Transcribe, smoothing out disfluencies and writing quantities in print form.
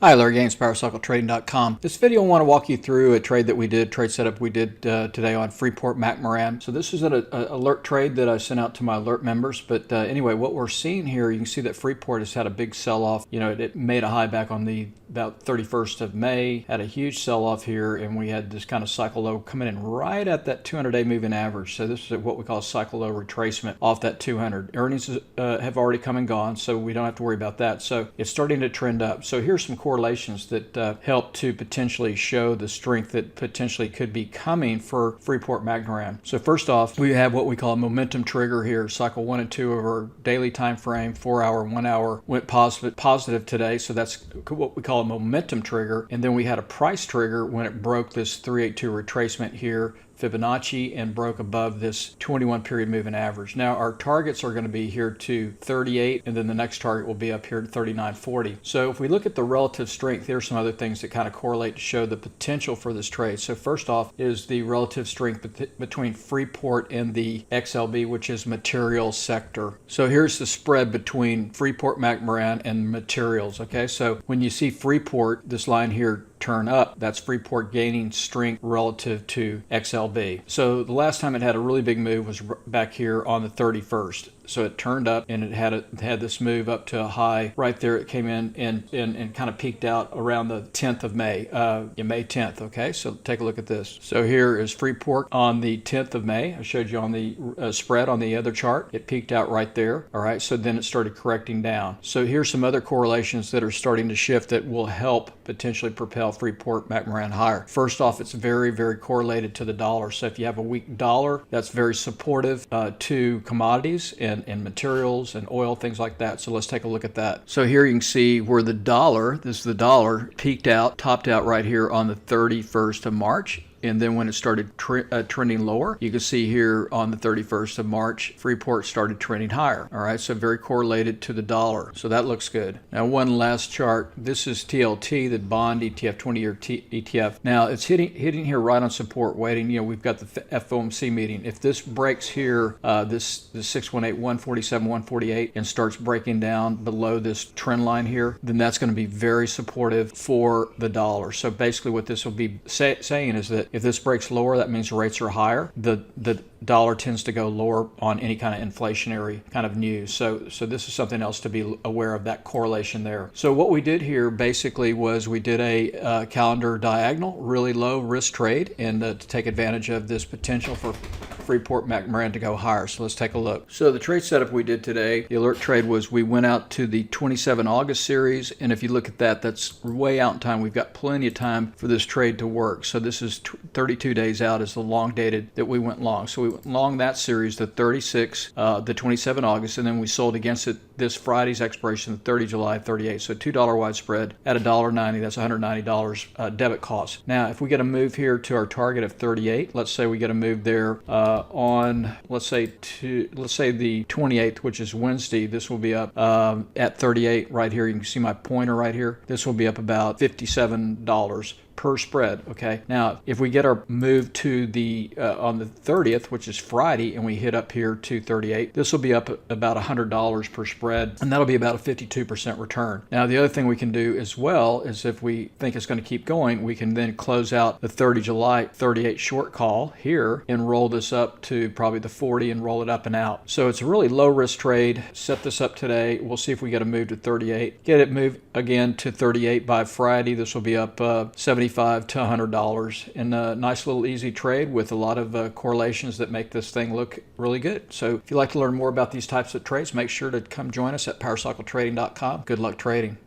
Hi, Larry Gaines, PowerCycleTrading.com. This video I want to walk you through a trade that we did, trade setup we did today on Freeport-McMoRan. So this is an alert trade that I sent out to my alert members. But anyway, what we're seeing here, you can see that Freeport has had a big sell-off. You know, it made a high back on the about 31st of May, had a huge sell-off here, and we had this kind of cycle low coming in right at that 200-day moving average. So this is what we call a cycle low retracement off that 200. Earnings have already come and gone, so we don't have to worry about that. So it's starting to trend up. So here's some correlations that help to potentially show the strength that potentially could be coming for Freeport-McMoRan. So first off, we have what we call a momentum trigger here. Cycle 1 and 2 of our daily time frame, 4 hour, 1 hour, went positive today. So that's what we call a momentum trigger. And then we had a price trigger when it broke this 382 retracement here, Fibonacci, and broke above this 21 period moving average. Now our targets are going to be here to 38, and then the next target will be up here to 39.40. So if we look at the relative strength, here's some other things that kind of correlate to show the potential for this trade. So first off is the relative strength between Freeport and the XLB, which is materials sector. So here's the spread between Freeport-McMoRan and materials. Okay, so when you see Freeport, this line here turn up, that's Freeport gaining strength relative to XLB. So the last time it had a really big move was back here on the 31st. So it turned up and it had this move up to a high right there. It came in and kind of peaked out around the 10th of May, May 10th. Okay, so take a look at this. So here is Freeport on the 10th of May. I showed you on the spread on the other chart. It peaked out right there. All right, so then it started correcting down. So here's some other correlations that are starting to shift that will help potentially propel Freeport-McMoRan higher. First off, it's very, very correlated to the dollar. So if you have a weak dollar, that's very supportive to commodities and materials and oil, things like that. So let's take a look at that. So here you can see where the dollar, this is the dollar, peaked out, topped out right here on the 31st of March. And then when it started trending lower, you can see here on the 31st of March, Freeport started trending higher. All right, so very correlated to the dollar. So that looks good. Now, one last chart. This is TLT, the bond ETF, 20-year ETF. Now, it's hitting here right on support, waiting. You know, we've got the FOMC meeting. If this breaks here, this 618, 147, 148, and starts breaking down below this trend line here, then that's going to be very supportive for the dollar. So basically what this will be saying is that if this breaks lower, that means rates are higher. The dollar tends to go lower on any kind of inflationary kind of news. So this is something else to be aware of, that correlation there. So what we did here basically was we did a calendar diagonal, really low risk trade, and to take advantage of this potential for Freeport-McMoRan to go higher. So let's take a look. So the trade setup we did today, the alert trade was we went out to the 27 August series, and if you look at that, that's way out in time. We've got plenty of time for this trade to work. So this is 32 days out is the long dated that we went long. So we went long that series, the 36, the 27 August, and then we sold against it this Friday's expiration, the 30 July, 38. So $2 wide spread at $1.90. That's $190 debit cost. Now, if we get a move here to our target of 38, let's say we get a move there on, let's say the 28th, which is Wednesday. This will be up at 38 right here. You can see my pointer right here. This will be up about $57 per spread. Okay, now if we get our move to the on the 30th, which is Friday, and we hit up here to 38, this will be up about $100 per spread, and that'll be about a 52% return. Now the other thing we can do as well is if we think it's going to keep going, we can then close out the 30 July 38 short call here and roll this up to probably the 40 and roll it up and out. So it's a really low risk trade. Set this up today. We'll see if we get a move to 38. Get it moved again to 38 by Friday. This will be up 75 to $100 in a nice little easy trade with a lot of correlations that make this thing look really good. So if you'd like to learn more about these types of trades, make sure to come join us at PowerCycleTrading.com. Good luck trading.